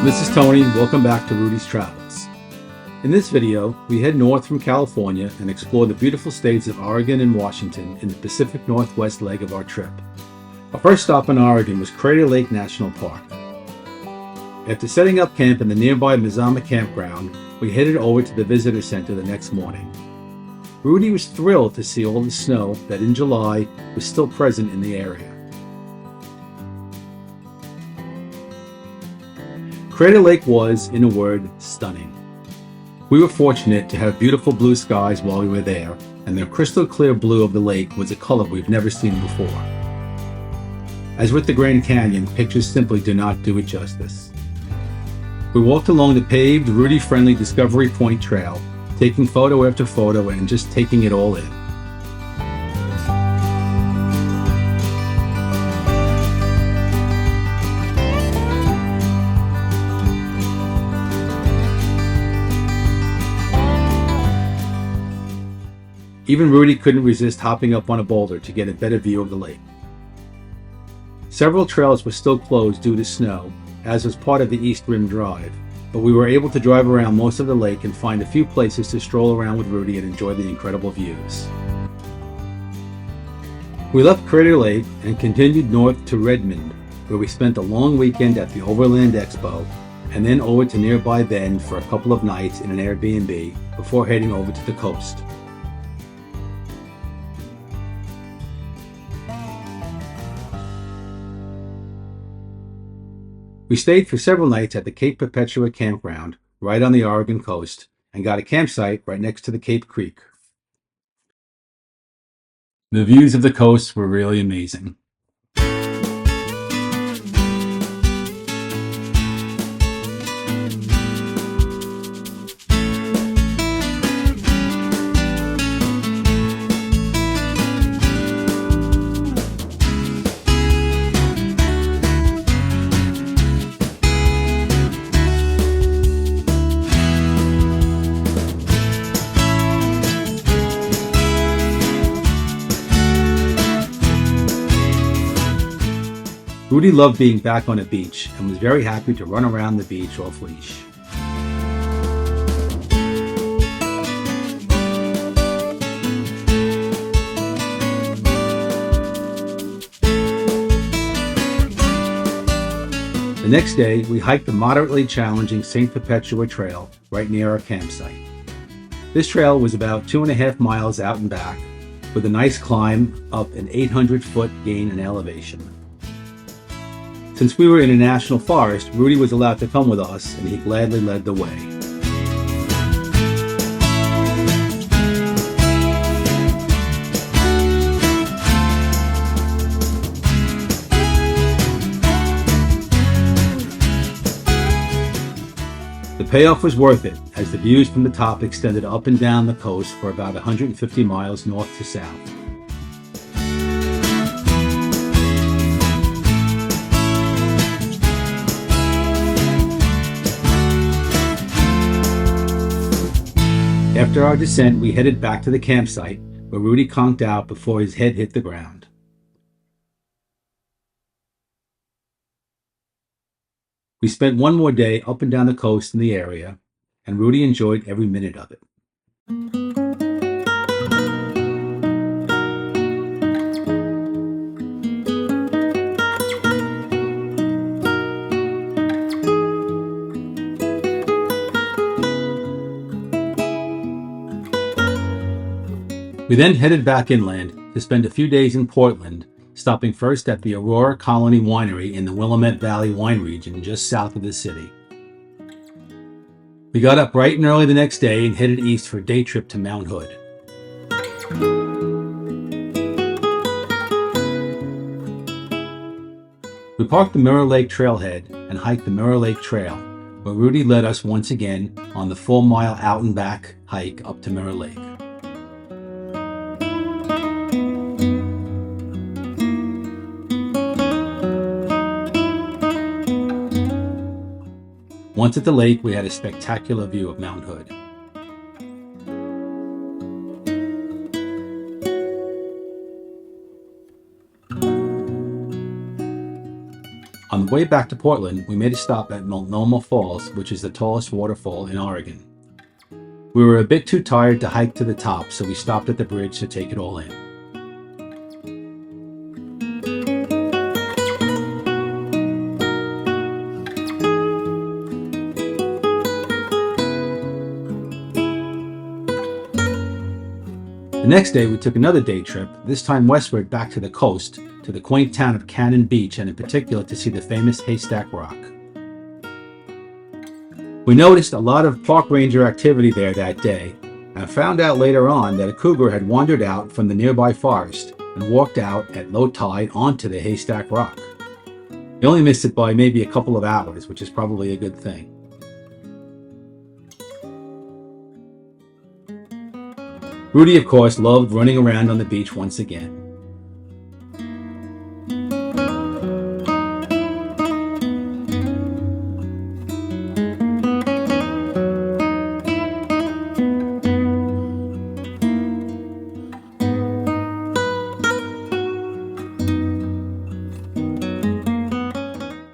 This is Tony. Welcome back to Rudy's Travels. In this video, we head north from California and explore the beautiful states of Oregon and Washington in the Pacific Northwest leg of our trip. Our first stop in Oregon was Crater Lake National Park. After setting up camp in the nearby Mazama campground, we headed over to the visitor center the next morning. Rudy was thrilled to see all the snow that in July was still present in the area. Crater Lake was, in a word, stunning. We were fortunate to have beautiful blue skies while we were there, and the crystal clear blue of the lake was a color we've never seen before. As with the Grand Canyon, pictures simply do not do it justice. We walked along the paved, Rudy-friendly Discovery Point Trail, taking photo after photo and just taking it all in. Even Rudy couldn't resist hopping up on a boulder to get a better view of the lake. Several trails were still closed due to snow, as was part of the East Rim Drive, but we were able to drive around most of the lake and find a few places to stroll around with Rudy and enjoy the incredible views. We left Crater Lake and continued north to Redmond, where we spent a long weekend at the Overland Expo, and then over to nearby Bend for a couple of nights in an Airbnb before heading over to the coast. We stayed for several nights at the Cape Perpetua campground, right on the Oregon coast, and got a campsite right next to the Cape Creek. The views of the coast were really amazing. Rudy loved being back on a beach and was very happy to run around the beach off leash. The next day, we hiked the moderately challenging St. Perpetua Trail right near our campsite. This trail was about 2.5 miles out and back, with a nice climb up an 800-foot gain in elevation. Since we were in a national forest, Rudy was allowed to come with us, and he gladly led the way. The payoff was worth it, as the views from the top extended up and down the coast for about 150 miles north to south. After our descent, we headed back to the campsite, where Rudy conked out before his head hit the ground. We spent one more day up and down the coast in the area, and Rudy enjoyed every minute of it. We then headed back inland to spend a few days in Portland, stopping first at the Aurora Colony Winery in the Willamette Valley wine region just south of the city. We got up bright and early the next day and headed east for a day trip to Mount Hood. We parked the Mirror Lake trailhead and hiked the Mirror Lake Trail, where Rudy led us once again on the full-mile out and back hike up to Mirror Lake. Once at the lake, we had a spectacular view of Mount Hood. On the way back to Portland, we made a stop at Multnomah Falls, which is the tallest waterfall in Oregon. We were a bit too tired to hike to the top, so we stopped at the bridge to take it all in. The next day, we took another day trip, this time westward back to the coast, to the quaint town of Cannon Beach, and in particular to see the famous Haystack Rock. We noticed a lot of park ranger activity there that day, and found out later on that a cougar had wandered out from the nearby forest and walked out at low tide onto the Haystack Rock. He only missed it by maybe a couple of hours, which is probably a good thing. Rudy, of course, loved running around on the beach once again.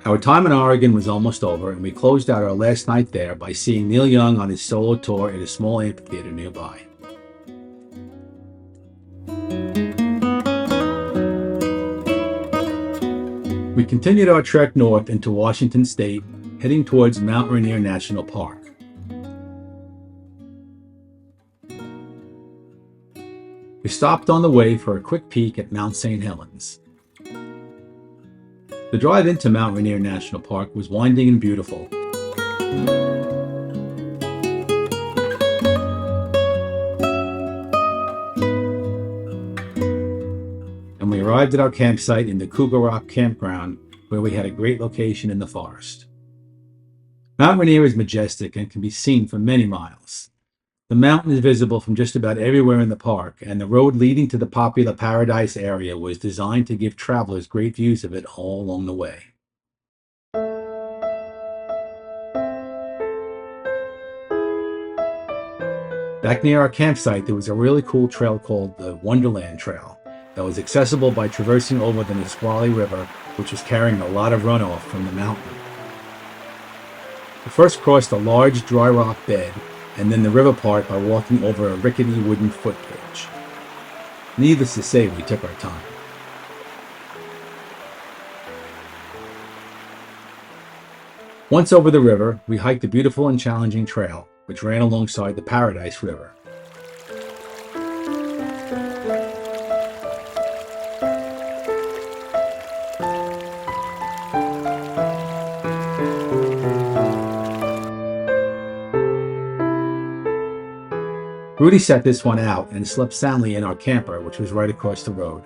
Our time in Oregon was almost over, and we closed out our last night there by seeing Neil Young on his solo tour at a small amphitheater nearby. We continued our trek north into Washington State, heading towards Mount Rainier National Park. We stopped on the way for a quick peek at Mount St. Helens. The drive into Mount Rainier National Park was winding and beautiful. And we arrived at our campsite in the Cougar Rock Campground, where we had a great location in the forest. Mount Rainier is majestic and can be seen for many miles. The mountain is visible from just about everywhere in the park, and the road leading to the popular Paradise area was designed to give travelers great views of it all along the way. Back near our campsite, there was a really cool trail called the Wonderland Trail that was accessible by traversing over the Nisqually River, which was carrying a lot of runoff from the mountain. We first crossed a large dry rock bed, and then the river part by walking over a rickety wooden footbridge. Needless to say, we took our time. Once over the river, we hiked a beautiful and challenging trail, which ran alongside the Paradise River. Rudy sat this one out and slept soundly in our camper, which was right across the road.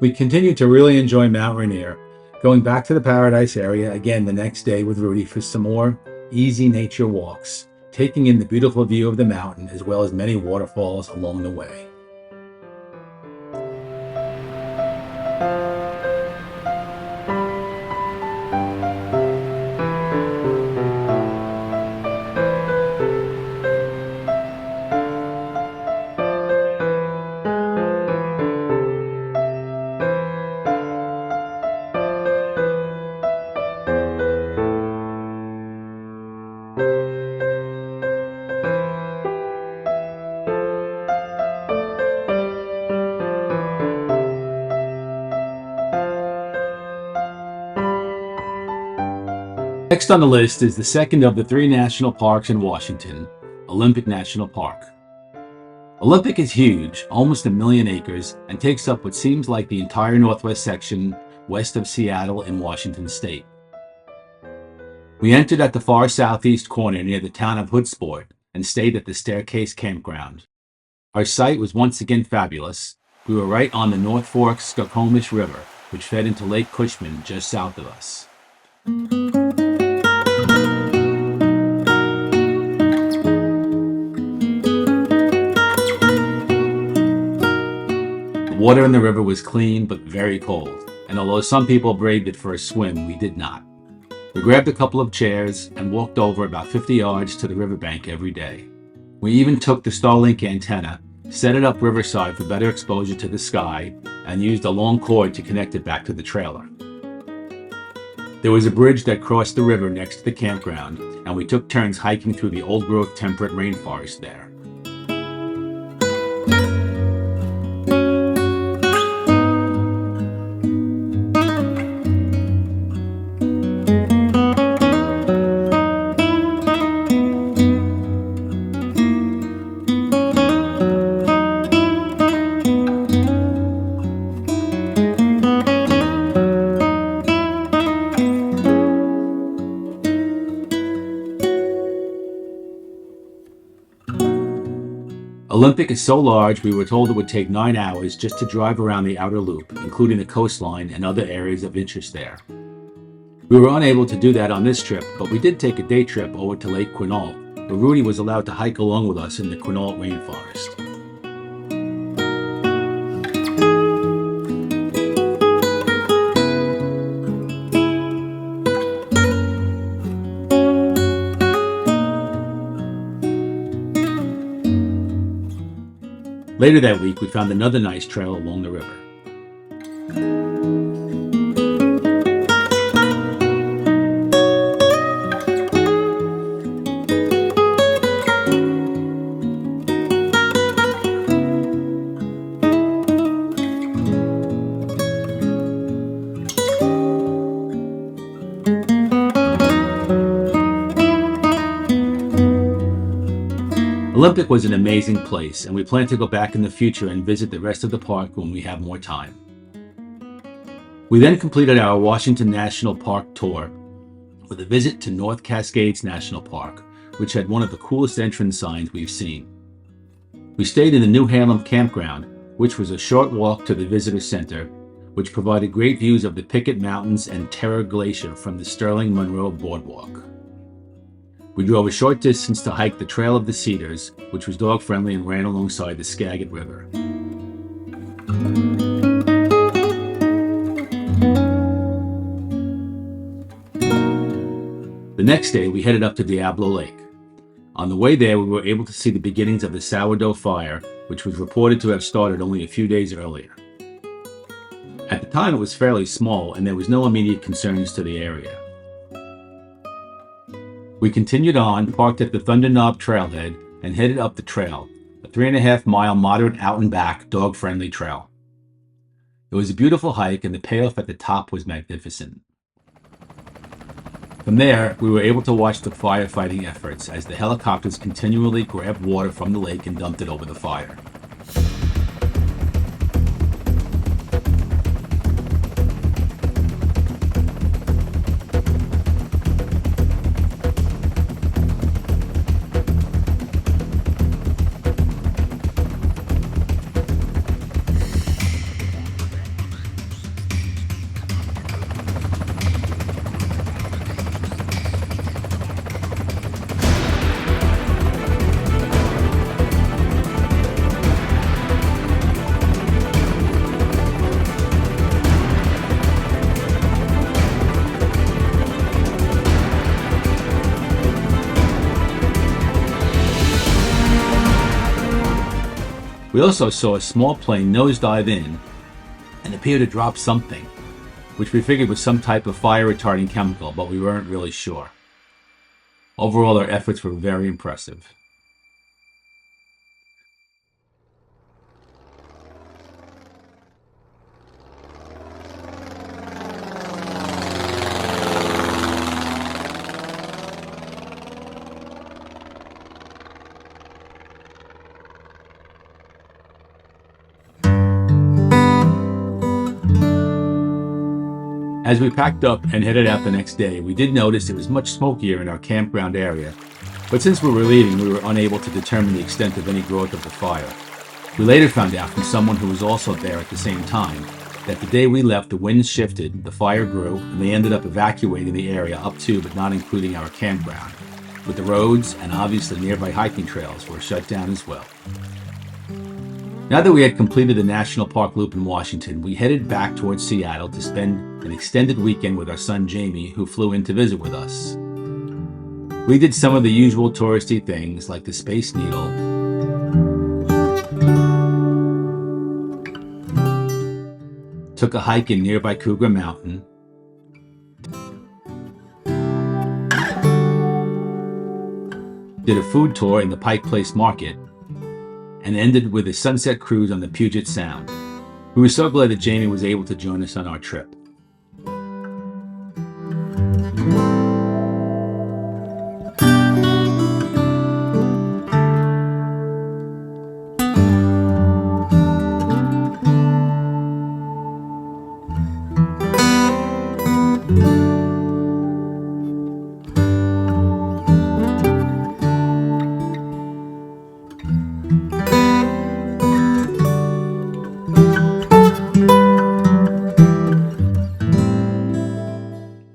We continued to really enjoy Mount Rainier, going back to the Paradise area again the next day with Rudy for some more easy nature walks, taking in the beautiful view of the mountain as well as many waterfalls along the way. Next on the list is the second of the 3 national parks in Washington, Olympic National Park. Olympic is huge, almost 1 million acres, and takes up what seems like the entire northwest section west of Seattle in Washington State. We entered at the far southeast corner near the town of Hoodsport and stayed at the Staircase Campground. Our site was once again fabulous. We were right on the North Fork Skokomish River, which fed into Lake Cushman just south of us. The water in the river was clean but very cold, and although some people braved it for a swim, we did not. We grabbed a couple of chairs and walked over about 50 yards to the riverbank every day. We even took the Starlink antenna, set it up riverside for better exposure to the sky, and used a long cord to connect it back to the trailer. There was a bridge that crossed the river next to the campground, and we took turns hiking through the old-growth temperate rainforest there. Olympic is so large, we were told it would take 9 hours just to drive around the outer loop, including the coastline and other areas of interest there. We were unable to do that on this trip, but we did take a day trip over to Lake Quinault, where Rudy was allowed to hike along with us in the Quinault rainforest. Later that week, we found another nice trail along the river. Olympic was an amazing place, and we plan to go back in the future and visit the rest of the park when we have more time. We then completed our Washington National Park tour with a visit to North Cascades National Park, which had one of the coolest entrance signs we've seen. We stayed in the New Halem campground, which was a short walk to the visitor center, which provided great views of the Pickett Mountains and Terror Glacier from the Sterling Monroe Boardwalk. We drove a short distance to hike the Trail of the Cedars, which was dog-friendly and ran alongside the Skagit River. The next day, we headed up to Diablo Lake. On the way there, we were able to see the beginnings of the sourdough fire, which was reported to have started only a few days earlier. At the time, it was fairly small, and there was no immediate concerns to the area. We continued on, parked at the Thunder Knob trailhead, and headed up the trail, a 3.5-mile moderate out-and-back, dog-friendly trail. It was a beautiful hike, and the payoff at the top was magnificent. From there, we were able to watch the firefighting efforts as the helicopters continually grabbed water from the lake and dumped it over the fire. We also saw a small plane nosedive in and appear to drop something, which we figured was some type of fire-retarding chemical, but we weren't really sure. Overall, our efforts were very impressive. As we packed up and headed out the next day, we did notice it was much smokier in our campground area, but since we were leaving, we were unable to determine the extent of any growth of the fire. We later found out from someone who was also there at the same time that the day we left, the winds shifted, the fire grew, and they ended up evacuating the area up to but not including our campground, with the roads and obviously nearby hiking trails were shut down as well. Now that we had completed the National Park Loop in Washington, we headed back towards Seattle to spend an extended weekend with our son Jamie, who flew in to visit with us. We did some of the usual touristy things like the Space Needle, took a hike in nearby Cougar Mountain, did a food tour in the Pike Place Market, and ended with a sunset cruise on the Puget Sound. We were so glad that Jamie was able to join us on our trip.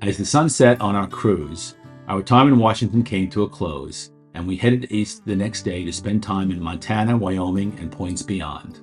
As the sun set on our cruise, our time in Washington came to a close, and we headed east the next day to spend time in Montana, Wyoming, and points beyond.